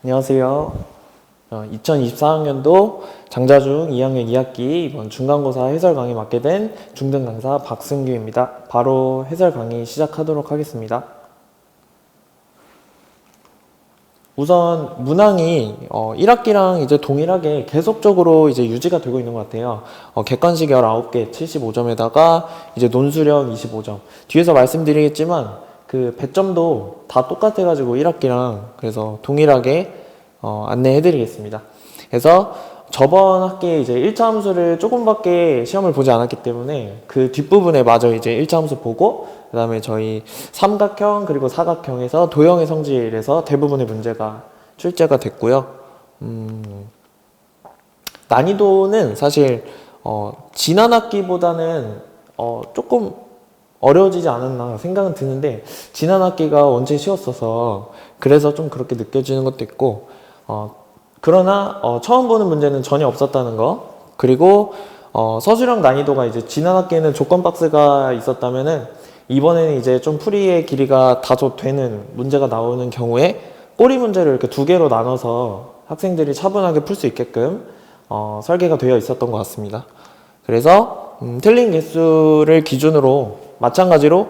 안녕하세요. 2024학년도 장자중 2학년 2학기 이번 중간고사 해설 강의 맡게 된 중등 강사 박승규입니다. 바로 해설 강의 시작하도록 하겠습니다. 우선 문항이 1학기랑 이제 동일하게 계속적으로 이제 유지가 되고 있는 것 같아요. 객관식 19개 75점에다가 이제 논술형 25점. 뒤에서 말씀드리겠지만 그 배점도 다 똑같아가지고 1학기랑 그래서 동일하게 안내해드리겠습니다. 그래서 저번 학기에 이제 1차 함수를 조금밖에 시험을 보지 않았기 때문에 그 뒷부분에 마저 이제 1차 함수 보고 그 다음에 저희 삼각형 그리고 사각형에서 도형의 성질에서 대부분의 문제가 출제가 됐고요. 난이도는 사실 지난 학기보다는 조금 어려워지지 않았나 생각은 드는데 지난 학기가 원체 쉬웠어서 그래서 좀 그렇게 느껴지는 것도 있고 그러나 처음 보는 문제는 전혀 없었다는 거 그리고 서술형 난이도가 이제 지난 학기에는 조건 박스가 있었다면은 이번에는 이제 좀 풀이의 길이가 다소 되는 문제가 나오는 경우에 꼬리 문제를 이렇게 두 개로 나눠서 학생들이 차분하게 풀 수 있게끔 설계가 되어 있었던 것 같습니다. 그래서 틀린 개수를 기준으로 마찬가지로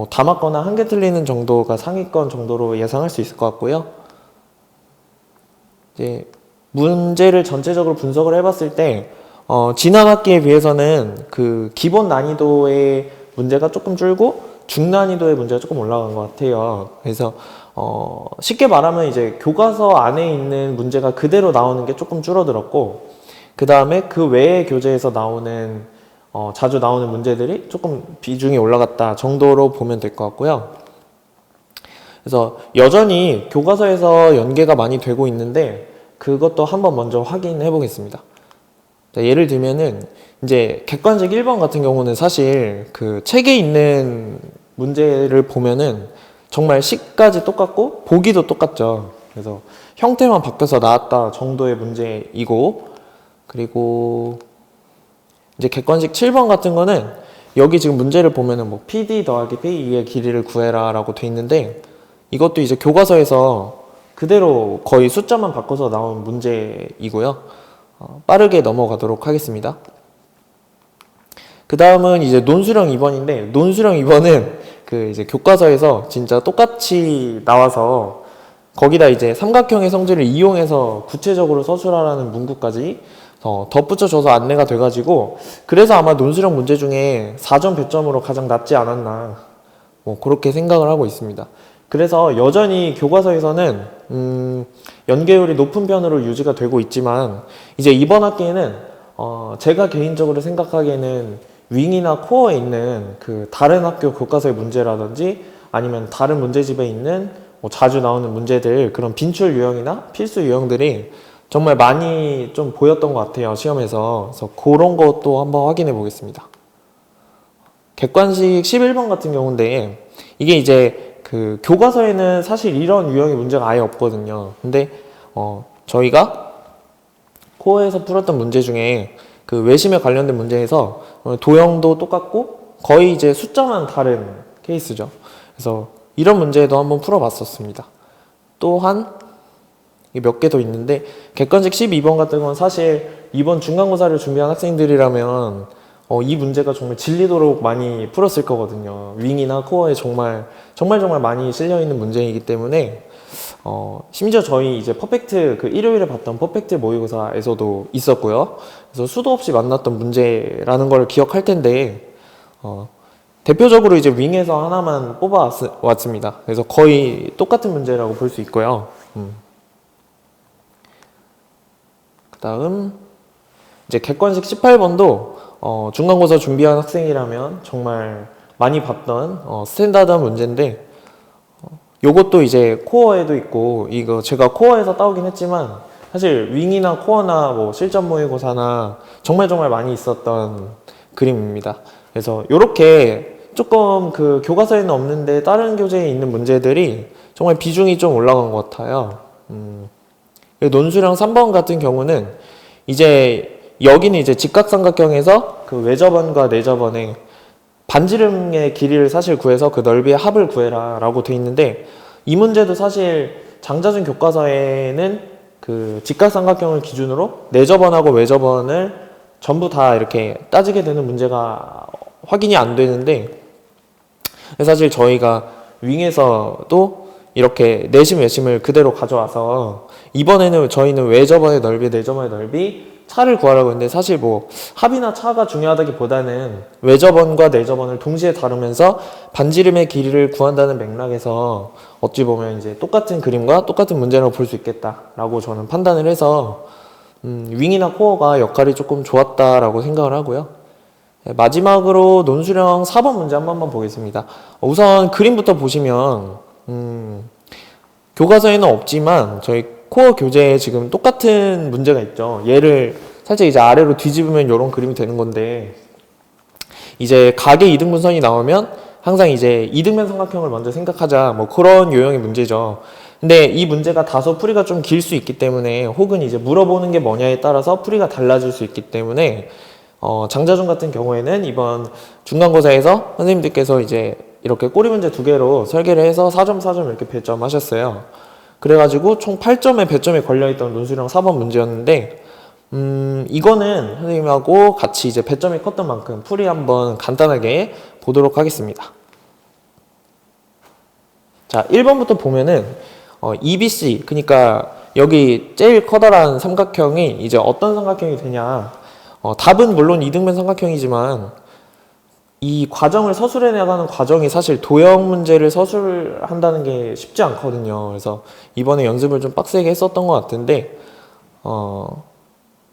다 맞거나 한 개 틀리는 정도가 상위권 정도로 예상할 수 있을 것 같고요. 이제 문제를 전체적으로 분석을 해봤을 때 지난 학기에 비해서는 그 기본 난이도의 문제가 조금 줄고 중난이도의 문제가 조금 올라간 것 같아요. 그래서 쉽게 말하면 이제 교과서 안에 있는 문제가 그대로 나오는 게 조금 줄어들었고 그 다음에 그 외의 교재에서 나오는 자주 나오는 문제들이 조금 비중이 올라갔다 정도로 보면 될 것 같고요. 그래서 여전히 교과서에서 연계가 많이 되고 있는데 그것도 한번 먼저 확인해 보겠습니다. 예를 들면은 이제 객관식 1번 같은 경우는 사실 그 책에 있는 문제를 보면은 정말 식까지 똑같고 보기도 똑같죠. 그래서 형태만 바뀌어서 나왔다 정도의 문제이고 그리고 이제 객관식 7번 같은 거는 여기 지금 문제를 보면은 뭐 PD 더하기 P2의 길이를 구해라 라고 돼 있는데 이것도 이제 교과서에서 그대로 거의 숫자만 바꿔서 나온 문제이고요. 빠르게 넘어가도록 하겠습니다. 그 다음은 이제 논술형 2번인데 논술형 2번은 그 이제 교과서에서 진짜 똑같이 나와서 거기다 이제 삼각형의 성질을 이용해서 구체적으로 서술하라는 문구까지 덧붙여줘서 안내가 돼가지고 그래서 아마 논술형 문제 중에 4점 배점으로 가장 낮지 않았나 뭐 그렇게 생각을 하고 있습니다. 그래서 여전히 교과서에서는 연계율이 높은 편으로 유지가 되고 있지만 이제 이번 학기에는 제가 개인적으로 생각하기에는 윙이나 코어에 있는 그 다른 학교 교과서의 문제라든지 아니면 다른 문제집에 있는 뭐 자주 나오는 문제들 그런 빈출 유형이나 필수 유형들이 정말 많이 좀 보였던 것 같아요 시험에서. 그래서 그런 것도 한번 확인해 보겠습니다. 객관식 11번 같은 경우인데 이게 이제 그 교과서에는 사실 이런 유형의 문제가 아예 없거든요. 근데 저희가 코어에서 풀었던 문제 중에 그 외심에 관련된 문제에서 도형도 똑같고 거의 이제 숫자만 다른 케이스죠. 그래서 이런 문제도 한번 풀어봤었습니다. 또한 몇 개 더 있는데 객관식 12번 같은 건 사실 이번 중간고사를 준비한 학생들이라면 이 문제가 정말 질리도록 많이 풀었을 거거든요. 윙이나 코어에 정말 많이 실려있는 문제이기 때문에 심지어 저희 이제 퍼펙트 그 일요일에 봤던 퍼펙트 모의고사에서도 있었고요. 그래서 수도 없이 만났던 문제라는 걸 기억할 텐데 대표적으로 이제 윙에서 하나만 뽑아왔습니다. 그래서 거의 똑같은 문제라고 볼 수 있고요. 그 다음 이제 객관식 18번도 중간고사 준비한 학생이라면 정말 많이 봤던 스탠다드한 문제인데 요것도 이제 코어에도 있고 이거 제가 코어에서 따오긴 했지만 사실 윙이나 코어나 뭐 실전 모의고사나 정말 많이 있었던 그림입니다. 그래서 요렇게 조금 그 교과서에는 없는데 다른 교재에 있는 문제들이 정말 비중이 좀 올라간 것 같아요. 논술형 3번 같은 경우는 이제 여기는 이제 직각삼각형에서 그 외접원과 내접원의 반지름의 길이를 사실 구해서 그 넓이의 합을 구해라 라고 돼 있는데 이 문제도 사실 장자중 교과서에는 그 직각삼각형을 기준으로 내접원하고 외접원을 전부 다 이렇게 따지게 되는 문제가 확인이 안 되는데, 사실 저희가 윙에서도 이렇게 내심 외심을 그대로 가져와서 이번에는 저희는 외접원의 넓이, 내접원의 넓이 차를 구하라고 했는데, 사실 뭐 합이나 차가 중요하다기보다는 외접원과 내접원을 동시에 다루면서 반지름의 길이를 구한다는 맥락에서 어찌 보면 이제 똑같은 그림과 똑같은 문제라고 볼 수 있겠다라고 저는 판단을 해서 윙이나 코어가 역할이 조금 좋았다라고 생각을 하고요. 마지막으로 논술형 4번 문제 한 번만 보겠습니다. 우선 그림부터 보시면 교과서에는 없지만 저희 코어 교재에 지금 똑같은 문제가 있죠. 얘를 살짝 이제 아래로 뒤집으면 이런 그림이 되는 건데, 이제 각의 이등분선이 나오면 항상 이제 이등변 삼각형을 먼저 생각하자, 뭐 그런 유형의 문제죠. 근데 이 문제가 다소 풀이가 좀 길 수 있기 때문에, 혹은 이제 물어보는 게 뭐냐에 따라서 풀이가 달라질 수 있기 때문에 장자중 같은 경우에는 이번 중간고사에서 선생님들께서 이제 이렇게 꼬리 문제 2개로 설계를 해서 4점 4점 이렇게 배점하셨어요. 그래가지고 총 8점의 배점이 걸려있던 논술형 4번 문제였는데, 이거는 선생님하고 같이 이제 배점이 컸던 만큼 풀이 한번 간단하게 보도록 하겠습니다. 자, 1번부터 보면은 EBC, 그러니까 여기 제일 커다란 삼각형이 이제 어떤 삼각형이 되냐, 답은 물론 이등변 삼각형이지만 이 과정을 서술해 나가는 과정이 사실 도형 문제를 서술한다는 게 쉽지 않거든요. 그래서 이번에 연습을 좀 빡세게 했었던 것 같은데,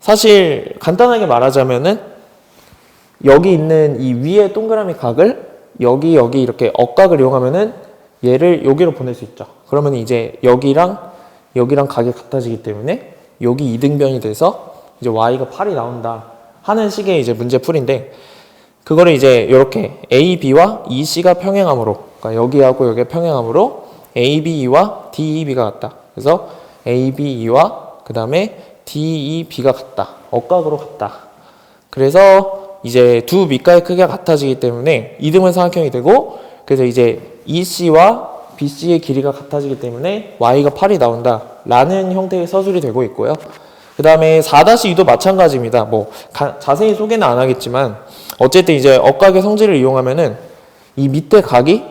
사실 간단하게 말하자면은 여기 있는 이 위에 동그라미 각을 여기 이렇게 억각을 이용하면은 얘를 여기로 보낼 수 있죠. 그러면 이제 여기랑 각이 같아지기 때문에 여기 이등변이 돼서 이제 y가 8이 나온다 하는 식의 이제 문제풀인데, 그거를 이제 이렇게 AB와 EC가 평행함으로, 그러니까 여기하고 여기 평행함으로 ABE와 DEB가 같다. 그래서 ABE와 그 다음에 DEB가 같다. 억각으로 같다. 그래서 이제 두 밑가의 크기가 같아지기 때문에 이등변 삼각형이 되고, 그래서 이제 EC와 BC의 길이가 같아지기 때문에 Y가 8이 나온다 라는 형태의 서술이 되고 있고요. 그 다음에 4-2도 마찬가지입니다. 뭐 자세히 소개는 안 하겠지만 어쨌든 이제 억각의 성질을 이용하면은 이 밑에 각이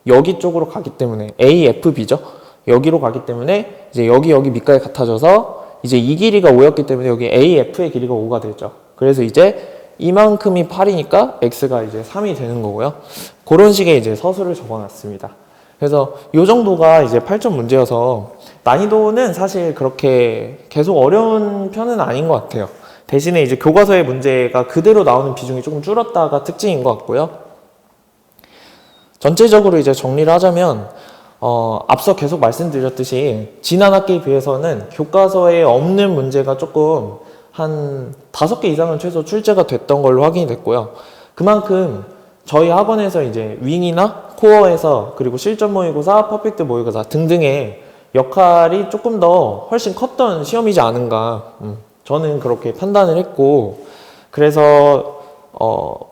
여기 쪽으로 가기 때문에 AFB죠. 여기로 가기 때문에 이제 여기 밑각이 같아져서 이제 이 길이가 5였기 때문에 여기 AF의 길이가 5가 되죠. 그래서 이제 이만큼이 8이니까 X가 이제 3이 되는 거고요. 그런 식의 이제 서술을 적어놨습니다. 그래서 이 정도가 이제 8점 문제여서 난이도는 사실 그렇게 계속 어려운 편은 아닌 것 같아요. 대신에 이제 교과서의 문제가 그대로 나오는 비중이 조금 줄었다가 특징인 것 같고요. 전체적으로 이제 정리를 하자면 앞서 계속 말씀드렸듯이 지난 학기에 비해서는 교과서에 없는 문제가 조금 한 5개 이상은 최소 출제가 됐던 걸로 확인이 됐고요. 그만큼 저희 학원에서 이제 윙이나 코어에서, 그리고 실전 모의고사, 퍼펙트 모의고사 등등의 역할이 조금 더 훨씬 컸던 시험이지 않은가, 저는 그렇게 판단을 했고, 그래서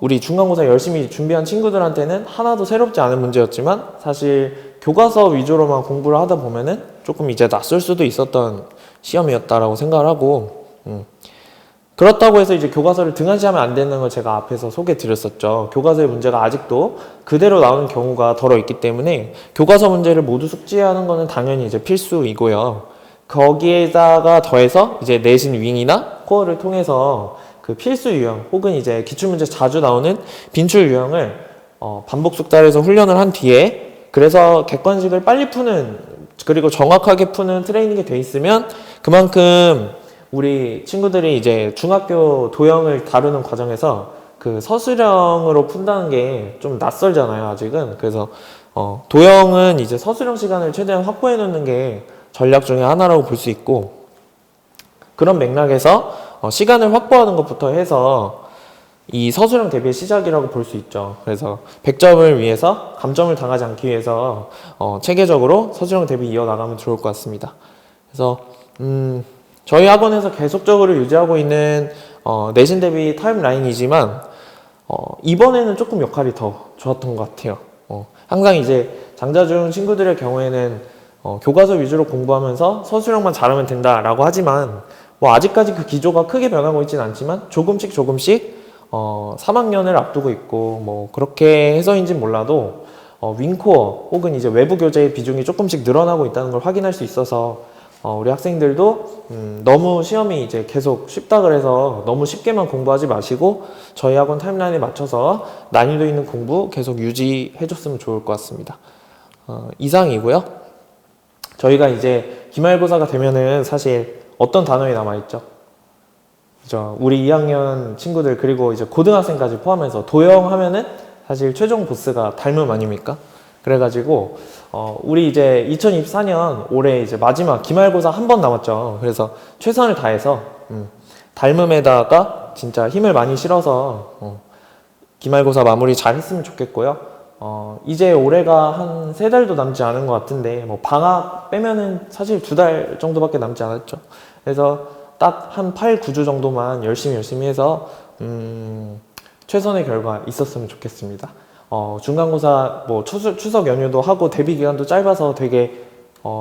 우리 중간고사 열심히 준비한 친구들한테는 하나도 새롭지 않은 문제였지만 사실 교과서 위주로만 공부를 하다 보면은 조금 이제 낯설 수도 있었던 시험이었다라고 생각을 하고, 그렇다고 해서 이제 교과서를 등한시하면 안 되는 걸 제가 앞에서 소개 드렸었죠. 교과서의 문제가 아직도 그대로 나오는 경우가 덜어 있기 때문에 교과서 문제를 모두 숙지하는 거는 당연히 이제 필수이고요. 거기에다가 더해서 이제 내신 윙이나 코어를 통해서 그 필수 유형 혹은 이제 기출문제 자주 나오는 빈출 유형을 반복 숙달해서 훈련을 한 뒤에, 그래서 객관식을 빨리 푸는, 그리고 정확하게 푸는 트레이닝이 돼 있으면 그만큼 우리 친구들이 이제 중학교 도형을 다루는 과정에서 그 서술형으로 푼다는 게 좀 낯설잖아요, 아직은. 그래서 도형은 이제 서술형 시간을 최대한 확보해 놓는 게 전략 중에 하나라고 볼 수 있고, 그런 맥락에서 시간을 확보하는 것부터 해서 이 서술형 대비의 시작이라고 볼 수 있죠. 그래서 100점을 위해서 감점을 당하지 않기 위해서 체계적으로 서술형 대비 이어나가면 좋을 것 같습니다. 그래서 저희 학원에서 계속적으로 유지하고 있는 내신 대비 타임라인이지만 이번에는 조금 역할이 더 좋았던 것 같아요. 항상 이제 장자중 친구들의 경우에는 교과서 위주로 공부하면서 서술형만 잘하면 된다라고 하지만 뭐 아직까지 그 기조가 크게 변하고 있지는 않지만 조금씩 3학년을 앞두고 있고 뭐 그렇게 해서인지는 몰라도 윙코어 혹은 이제 외부 교재의 비중이 조금씩 늘어나고 있다는 걸 확인할 수 있어서 우리 학생들도 너무 시험이 이제 계속 쉽다 그래서 너무 쉽게만 공부하지 마시고 저희 학원 타임라인에 맞춰서 난이도 있는 공부 계속 유지해 줬으면 좋을 것 같습니다. 이상이고요. 저희가 이제 기말고사가 되면은 사실 어떤 단원이 남아있죠? 그죠? 우리 2학년 친구들 그리고 이제 고등학생까지 포함해서 도형하면은 사실 최종 보스가 닮음 아닙니까? 그래가지고 우리 이제 2024년 올해 이제 마지막 기말고사 한 번 남았죠. 그래서 최선을 다해서 닮음에다가 진짜 힘을 많이 실어서 기말고사 마무리 잘 했으면 좋겠고요. 이제 올해가 한 3달도 남지 않은 것 같은데 뭐 방학 빼면은 사실 2달 정도밖에 남지 않았죠. 그래서 딱 한 8, 9주 정도만 열심히 해서 최선의 결과 있었으면 좋겠습니다. 중간고사 뭐 추석 연휴도 하고 대비 기간도 짧아서 되게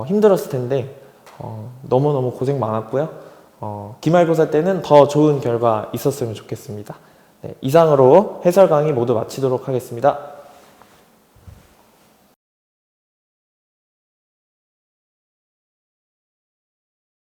힘들었을 텐데 너무너무 고생 많았고요. 기말고사 때는 더 좋은 결과 있었으면 좋겠습니다. 네, 이상으로 해설 강의 모두 마치도록 하겠습니다.